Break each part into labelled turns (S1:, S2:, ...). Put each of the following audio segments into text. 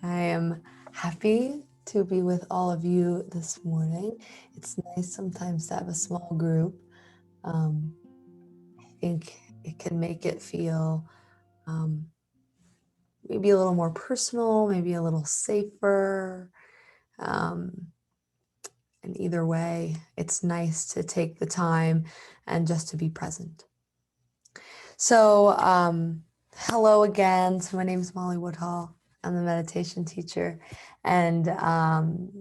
S1: I am happy to be with all of you this morning. It's nice sometimes to have a small group. I think it can make it feel maybe a little more personal, maybe a little safer. Um, and either way, it's nice to take the time and just to be present. So, hello again. So, my name is Molly Woodhall. I'm the meditation teacher, and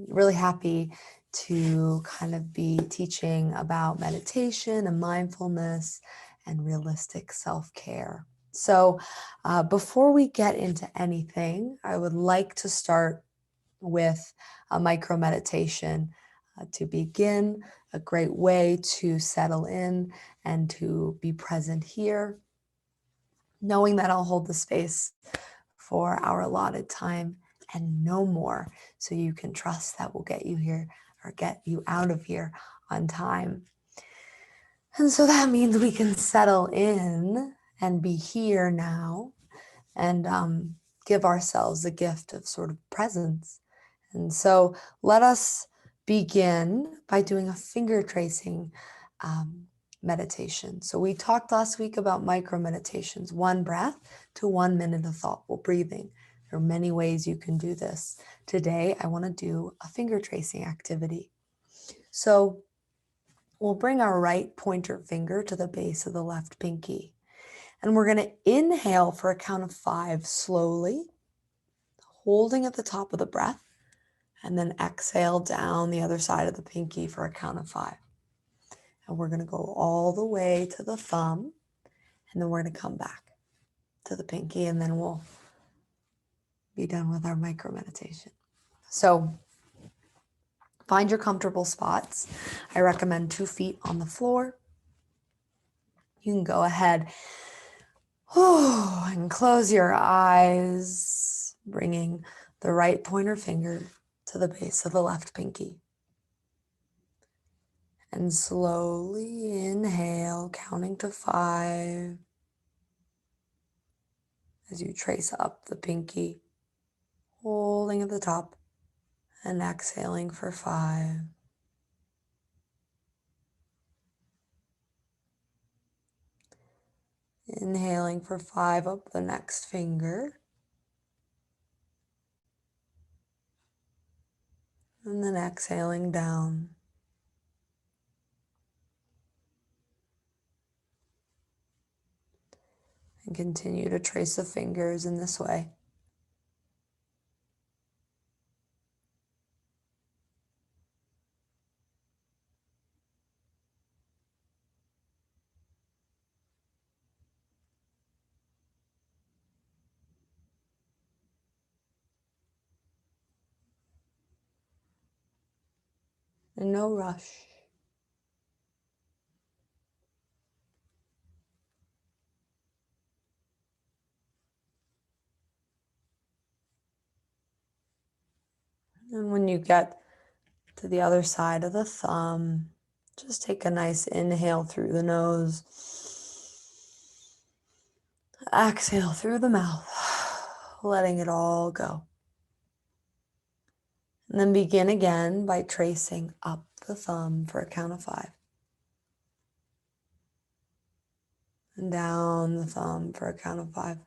S1: really happy to kind of be teaching about meditation and mindfulness and realistic self-care. So, before we get into anything, I would like to start with a micro meditation to begin, a great way to settle in and to be present here, knowing that I'll hold the space for our allotted time and no more. So you can trust that we'll get you here or get you out of here on time. And so that means we can settle in and be here now and give ourselves the gift of sort of presence. And so let us begin by doing a finger tracing meditation. So we talked last week about micro meditations, 1 breath to 1 minute of thoughtful breathing. There are many ways you can do this. Today, I want to do a finger tracing activity. So we'll bring our right pointer finger to the base of the left pinky. And we're going to inhale for a count of 5 slowly, holding at the top of the breath, and then exhale down the other side of the pinky for a count of 5. And we're going to go all the way to the thumb, and then we're going to come back to the pinky, and then we'll be done with our micro meditation. So find your comfortable spots. I recommend 2 feet on the floor. You can go ahead and close your eyes, bringing the right pointer finger to the base of the left pinky. And slowly inhale, counting to 5 as you trace up the pinky, holding at the top and exhaling for 5. Inhaling for 5 up the next finger. And then exhaling down. And continue to trace the fingers in this way. And no rush. And when you get to the other side of the thumb, just take a nice inhale through the nose. Exhale through the mouth, letting it all go. And then begin again by tracing up the thumb for a count of 5. And down the thumb for a count of 5.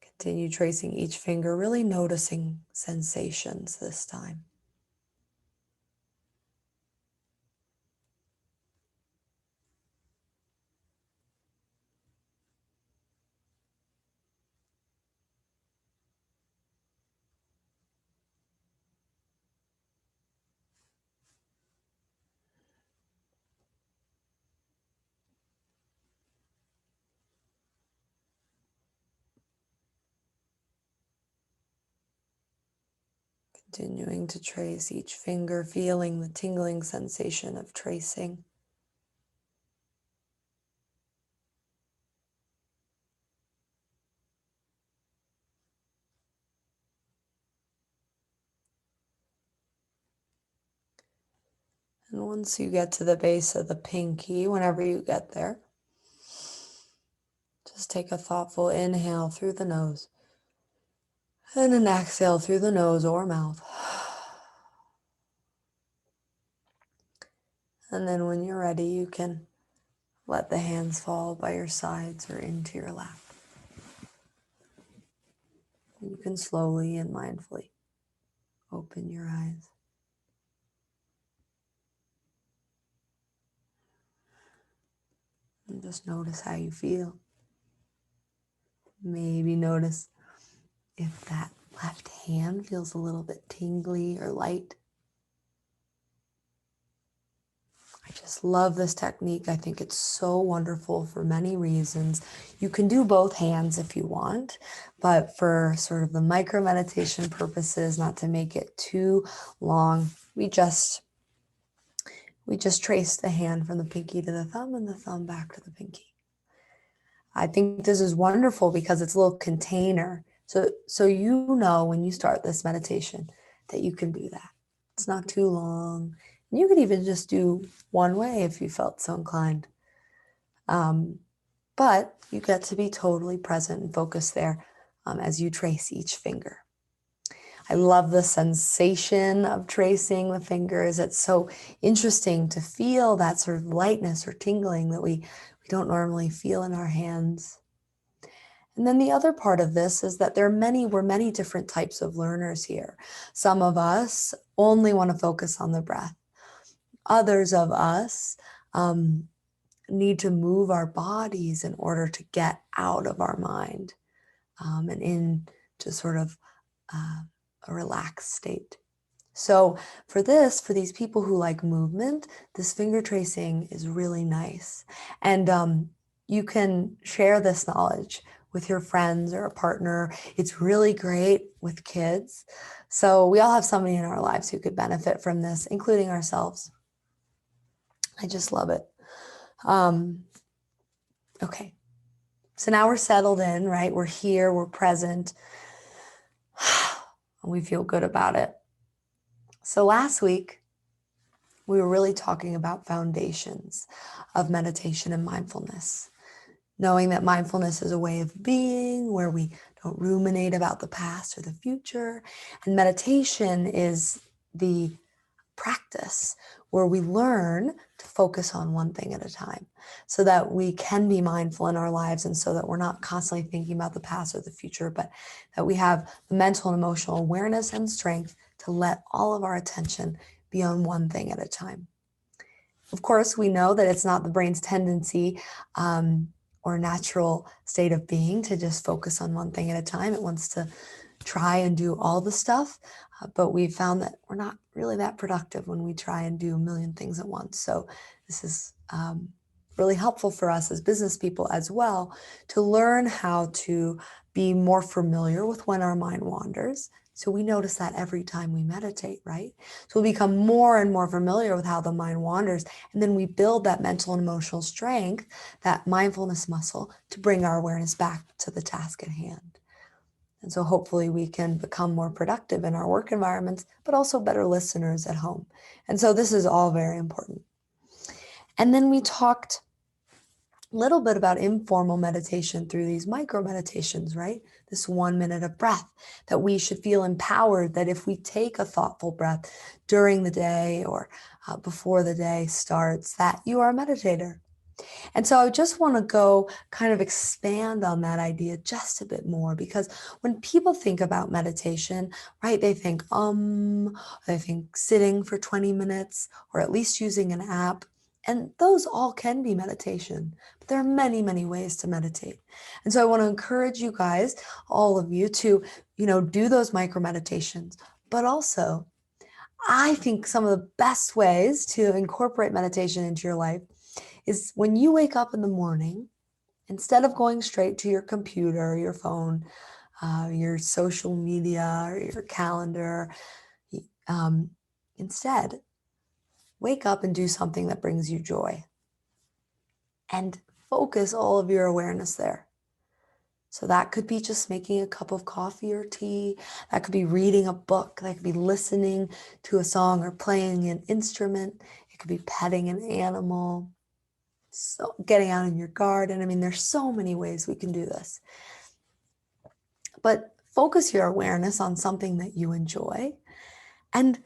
S1: Continue tracing each finger, really noticing sensations this time. Continuing to trace each finger, feeling the tingling sensation of tracing. And once you get to the base of the pinky, whenever you get there, Just take a thoughtful inhale through the nose and an exhale through the nose or mouth. And then when you're ready, you can let the hands fall by your sides or into your lap. You can slowly and mindfully open your eyes. And just notice how you feel. Maybe notice if that left hand feels a little bit tingly or light. I just love this technique. I think it's so wonderful for many reasons. You can do both hands if you want, but for sort of the micro meditation purposes, not to make it too long, we just trace the hand from the pinky to the thumb and the thumb back to the pinky. I think this is wonderful because it's a little container. So you know when you start this meditation that you can do that. It's not too long. You could even just do one way if you felt so inclined. But you get to be totally present and focused there as you trace each finger. I love the sensation of tracing the fingers. It's so interesting to feel that sort of lightness or tingling that we don't normally feel in our hands. And then the other part of this is that we're many different types of learners here. Some of us only want to focus on the breath. Others of us need to move our bodies in order to get out of our mind and into sort of a relaxed state. So for these people who like movement, this finger tracing is really nice. And you can share this knowledge with your friends or a partner. It's really great with kids. So we all have somebody in our lives who could benefit from this, including ourselves. I just love it. Okay. So now we're settled in, right? We're here, we're present. We feel good about it. So last week, we were really talking about foundations of meditation and mindfulness. Knowing that mindfulness is a way of being where we don't ruminate about the past or the future. And meditation is the practice where we learn to focus on one thing at a time so that we can be mindful in our lives and so that we're not constantly thinking about the past or the future, but that we have the mental and emotional awareness and strength to let all of our attention be on one thing at a time. Of course, we know that it's not the brain's tendency or natural state of being to just focus on one thing at a time. It wants to try and do all the stuff, but we found that we're not really that productive when we try and do a million things at once. So this is really helpful for us as business people as well to learn how to be more familiar with when our mind wanders. So we notice that every time we meditate, right? So we become more and more familiar with how the mind wanders, and then we build that mental and emotional strength, that mindfulness muscle, to bring our awareness back to the task at hand. And so hopefully we can become more productive in our work environments, but also better listeners at home. And so this is all very important. And then we talked a little bit about informal meditation through these micro meditations, right? This 1 minute of breath, that we should feel empowered that if we take a thoughtful breath during the day or before the day starts, that you are a meditator. And so I just want to go kind of expand on that idea just a bit more, because when people think about meditation, right, they think sitting for 20 minutes or at least using an app. And those all can be meditation, but there are many, many ways to meditate. And so I want to encourage you guys, all of you, to, do those micro meditations, but also I think some of the best ways to incorporate meditation into your life is when you wake up in the morning, instead of going straight to your computer, your phone, your social media, or your calendar, instead, wake up and do something that brings you joy and focus all of your awareness there. So that could be just making a cup of coffee or tea. That could be reading a book. That could be listening to a song or playing an instrument. It could be petting an animal. So getting out in your garden. I mean, there's so many ways we can do this. But focus your awareness on something that you enjoy and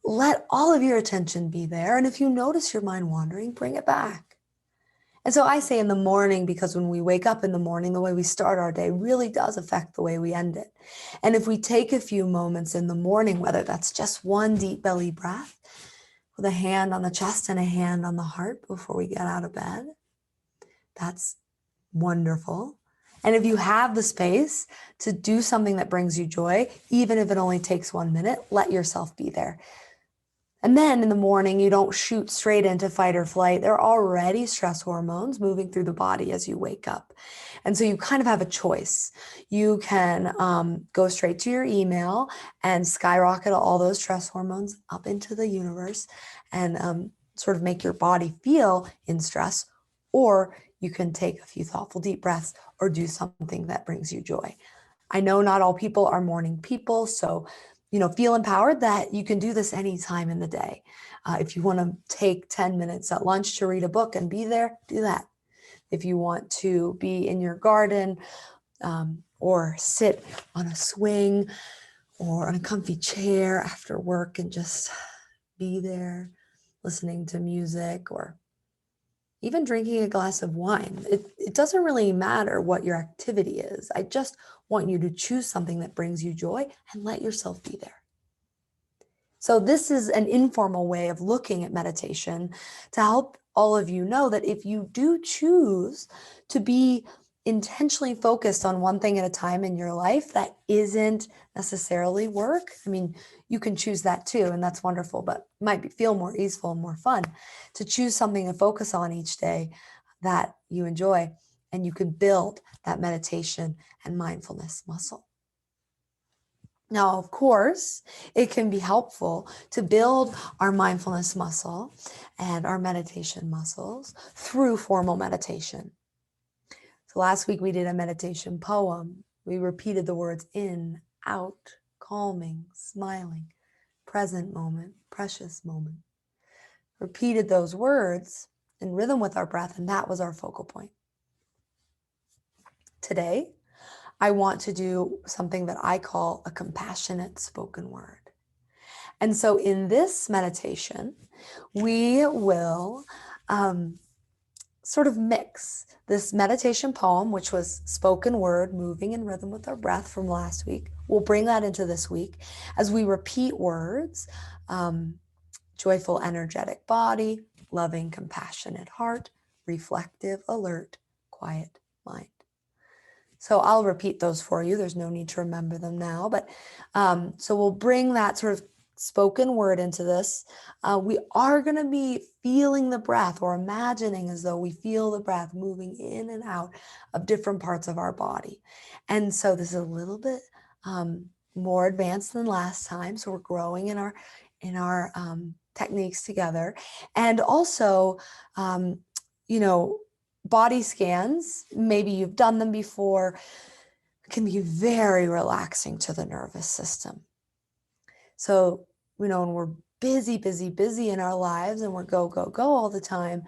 S1: let all of your attention be there. And if you notice your mind wandering, bring it back. And so I say in the morning, because when we wake up in the morning, the way we start our day really does affect the way we end it. And if we take a few moments in the morning, whether that's just one deep belly breath with a hand on the chest and a hand on the heart before we get out of bed, that's wonderful. And if you have the space to do something that brings you joy, even if it only takes 1 minute, let yourself be there. And then in the morning, you don't shoot straight into fight or flight. There are already stress hormones moving through the body as you wake up. And so you kind of have a choice. You can go straight to your email and skyrocket all those stress hormones up into the universe and sort of make your body feel in stress, or you can take a few thoughtful deep breaths or do something that brings you joy. I know not all people are morning people, so feel empowered that you can do this anytime in the day. If you want to take 10 minutes at lunch to read a book and be there, do that. If you want to be in your garden or sit on a swing or on a comfy chair after work and just be there listening to music or even drinking a glass of wine. It doesn't really matter what your activity is. I just want you to choose something that brings you joy and let yourself be there. So this is an informal way of looking at meditation to help all of you know that if you do choose to be intentionally focused on one thing at a time in your life that isn't necessarily work, I mean, you can choose that too, and that's wonderful, but it might feel more easeful and more fun to choose something to focus on each day that you enjoy, and you can build that meditation and mindfulness muscle. Now, of course, it can be helpful to build our mindfulness muscle and our meditation muscles through formal meditation. So last week we did a meditation poem. We repeated the words in, out, calming, smiling, present moment, precious moment. Repeated those words in rhythm with our breath, and that was our focal point. Today, I want to do something that I call a compassionate spoken word. And so in this meditation, we will sort of mix this meditation poem, which was spoken word, moving in rhythm with our breath from last week. We'll bring that into this week as we repeat words, joyful, energetic body, loving, compassionate heart, reflective, alert, quiet mind. So I'll repeat those for you. There's no need to remember them now, but so we'll bring that sort of spoken word into this. We are going to be feeling the breath or imagining as though we feel the breath moving in and out of different parts of our body. And so this is a little bit more advanced than last time. So we're growing in our techniques together. And also, body scans, maybe you've done them before, can be very relaxing to the nervous system. So, when we're busy in our lives and we're go all the time,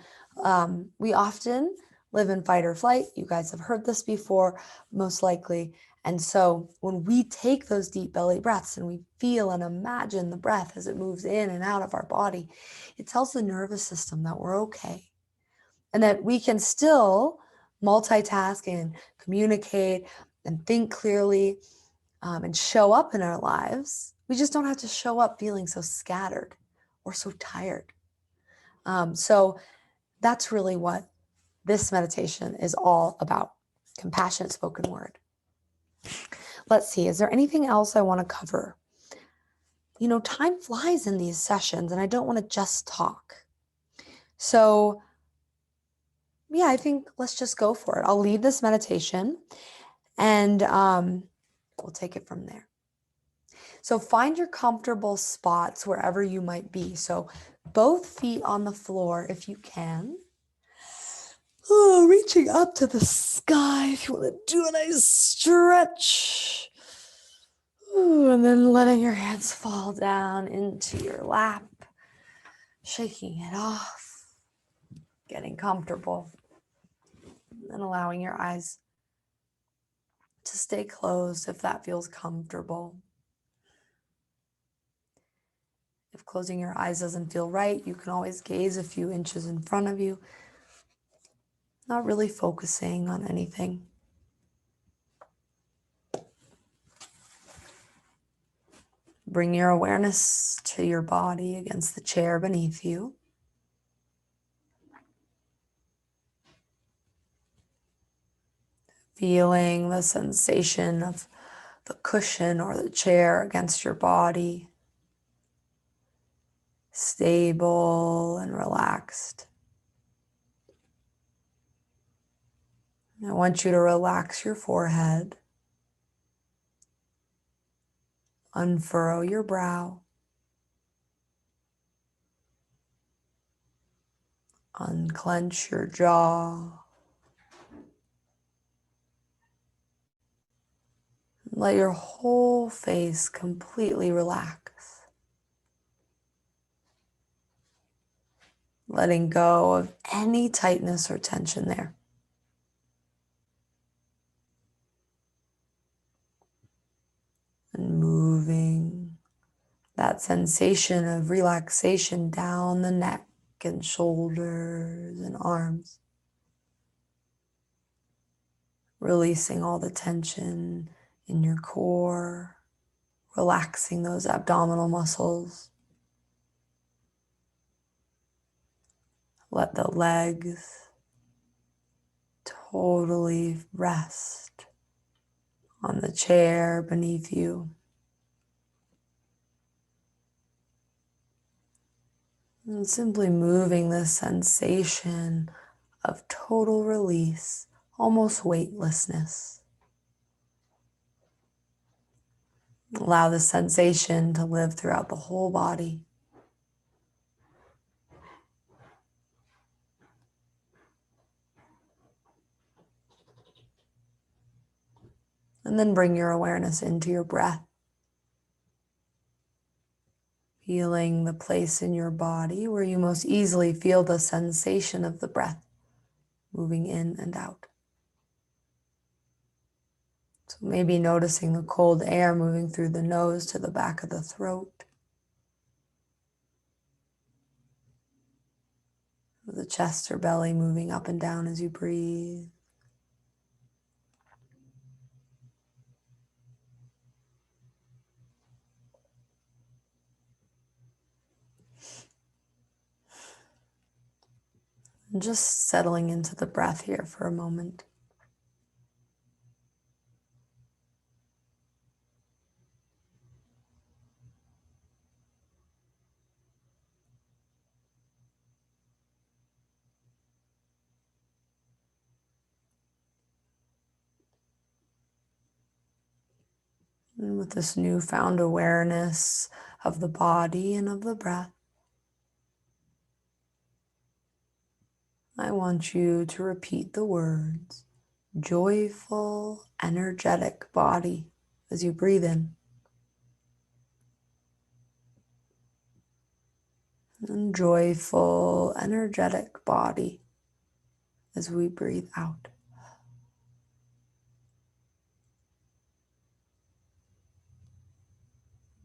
S1: we often live in fight or flight. You guys have heard this before, most likely. And so when we take those deep belly breaths and we feel and imagine the breath as it moves in and out of our body, it tells the nervous system that we're okay. And that we can still multitask and communicate and think clearly and show up in our lives. We just don't have to show up feeling so scattered or so tired. So that's really what this meditation is all about, compassionate spoken word. Let's see, is there anything else I want to cover? Time flies in these sessions and I don't want to just talk. So yeah, I think let's just go for it. I'll lead this meditation and we'll take it from there. So find your comfortable spots wherever you might be. So both feet on the floor if you can. Oh, reaching up to the sky if you want to do a nice stretch. Ooh, and then letting your hands fall down into your lap, shaking it off. getting comfortable, and allowing your eyes to stay closed if that feels comfortable. If closing your eyes doesn't feel right, you can always gaze a few inches in front of you, not really focusing on anything. Bring your awareness to your body against the chair beneath you. Feeling the sensation of the cushion or the chair against your body. Stable and relaxed. I want you to relax your forehead. Unfurrow your brow. Unclench your jaw. Let your whole face completely relax. Letting go of any tightness or tension there. And moving that sensation of relaxation down the neck and shoulders and arms. Releasing all the tension in your core. Relaxing those abdominal muscles. Let the legs totally rest on the chair beneath you. And simply moving this sensation of total release, almost weightlessness. Allow the sensation to live throughout the whole body. And then bring your awareness into your breath. Feeling the place in your body where you most easily feel the sensation of the breath moving in and out. So maybe noticing the cold air moving through the nose to the back of the throat. The chest or belly moving up and down as you breathe. And just settling into the breath here for a moment. And with this newfound awareness of the body and of the breath, I want you to repeat the words, joyful, energetic body, as you breathe in. And joyful, energetic body, as we breathe out.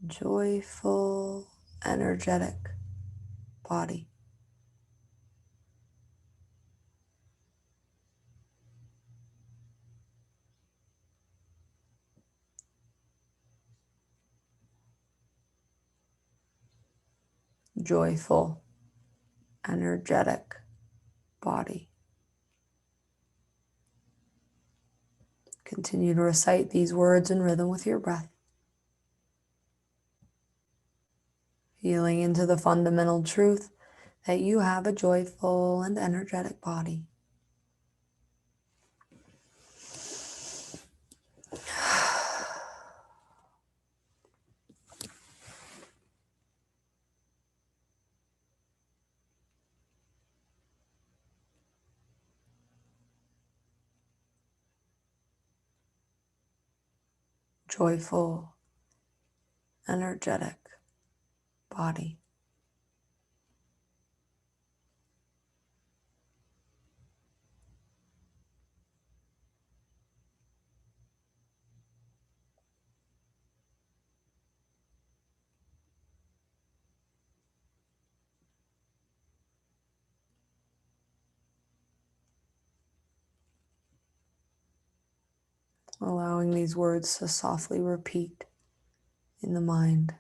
S1: Joyful, energetic body. Joyful, energetic body. Continue to recite these words in rhythm with your breath. Feeling into the fundamental truth that you have a joyful and energetic body. Joyful, energetic body. allowing these words to softly repeat in the mind.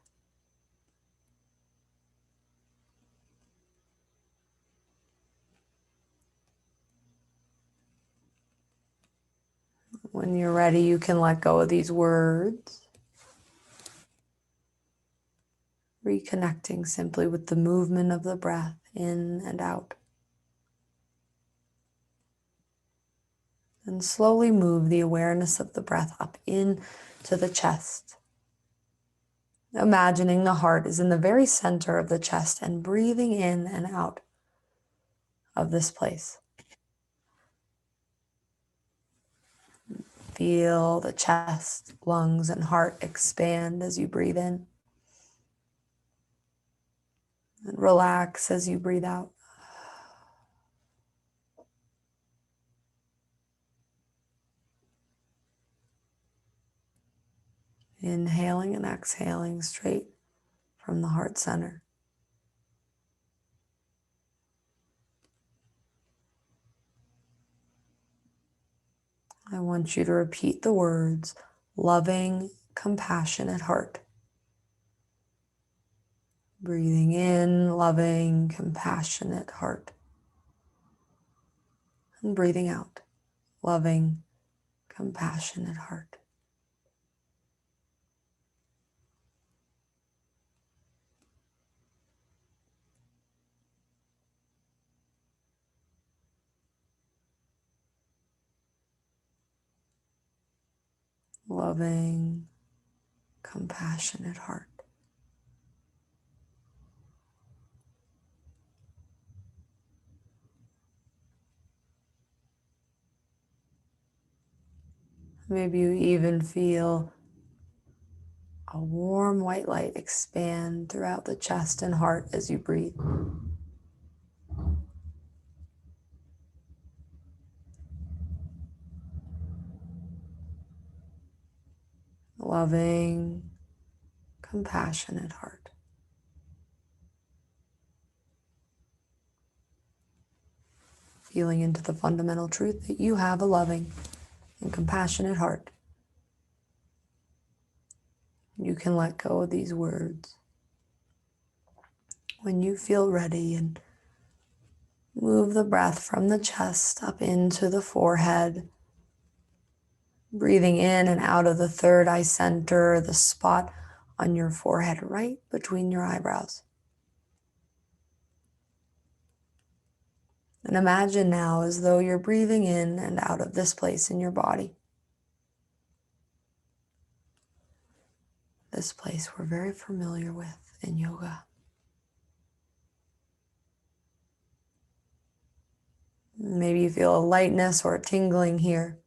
S1: When you're ready, you can let go of these words, reconnecting simply with the movement of the breath in and out. And slowly move the awareness of the breath up into the chest. Imagining the heart is in the very center of the chest and breathing in and out of this place. Feel the chest, lungs, and heart expand as you breathe in. And relax as you breathe out. Inhaling and exhaling straight from the heart center. I want you to repeat the words, loving, compassionate heart. Breathing in, loving, compassionate heart. And breathing out, loving, compassionate heart. Loving, compassionate heart. Maybe you even feel a warm white light expand throughout the chest and heart as you breathe. Loving, compassionate heart. Feeling into the fundamental truth that you have a loving and compassionate heart. You can let go of these words when you feel ready and move the breath from the chest up into the forehead, breathing in and out of the third eye center, the spot on your forehead right between your eyebrows. And imagine now as though you're breathing in and out of this place in your body. This place we're very familiar with in yoga. Maybe you feel a lightness or a tingling here.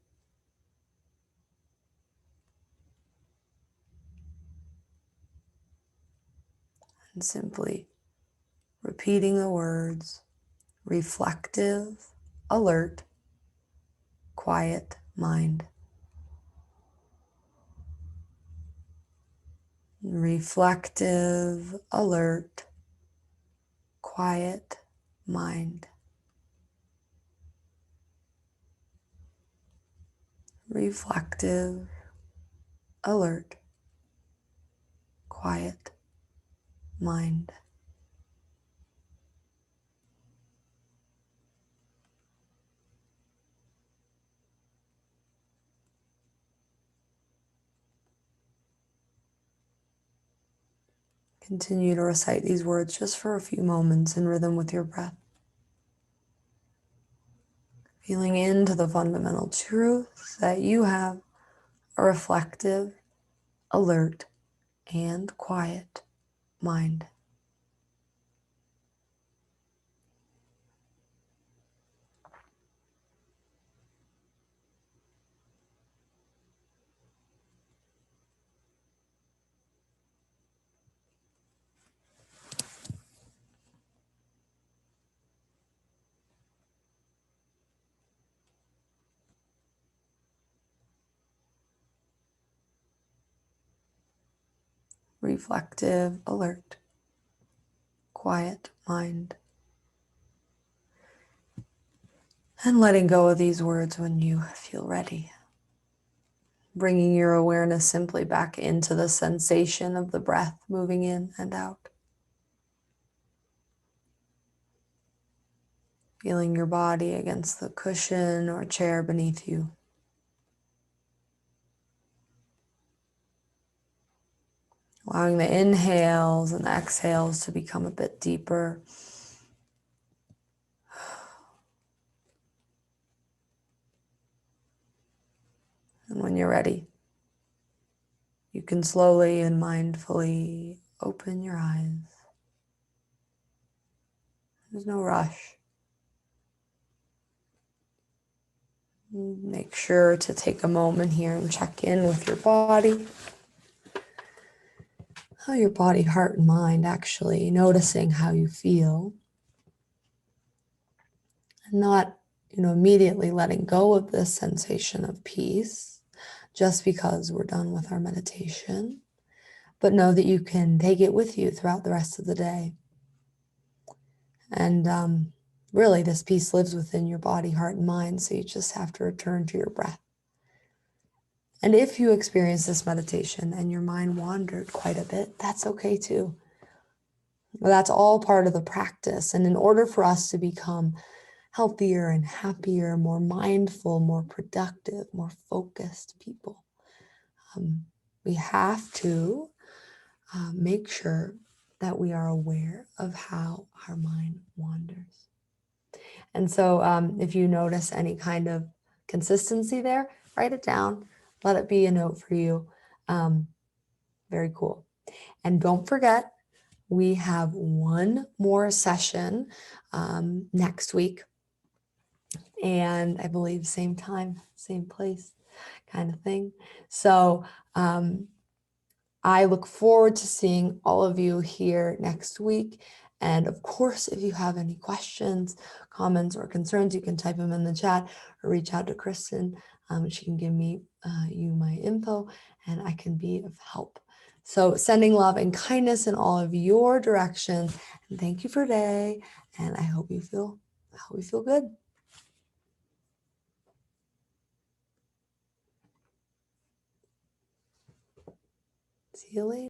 S1: And simply repeating the words, reflective, alert, quiet mind. Reflective, alert, quiet mind. Reflective, alert, quiet mind. Continue to recite these words just for a few moments in rhythm with your breath. Feeling into the fundamental truth that you have a reflective, alert, and quiet mind. Reflective, alert, quiet mind. And letting go of these words when you feel ready. bringing your awareness simply back into the sensation of the breath moving in and out. Feeling your body against the cushion or chair beneath you. Allowing the inhales and the exhales to become a bit deeper. And when you're ready, you can slowly and mindfully open your eyes. There's no rush. Make sure to take a moment here and check in with your body. How your body, heart, and mind actually, noticing how you feel. And not, immediately letting go of this sensation of peace just because we're done with our meditation. But know that you can take it with you throughout the rest of the day. And really, this peace lives within your body, heart, and mind, so you just have to return to your breath. And if you experience this meditation and your mind wandered quite a bit, that's okay too. That's all part of the practice. And in order for us to become healthier and happier, more mindful, more productive, more focused people, we have to make sure that we are aware of how our mind wanders. And so if you notice any kind of consistency there, write it down. Let it be a note for you. Very cool. And don't forget, we have one more session next week. And I believe same time, same place kind of thing. So I look forward to seeing all of you here next week. And of course, if you have any questions, comments, or concerns, you can type them in the chat or reach out to Kristen. She can give you my info and I can be of help. So sending love and kindness in all of your directions. And thank you for today. And I hope you feel good. See you later.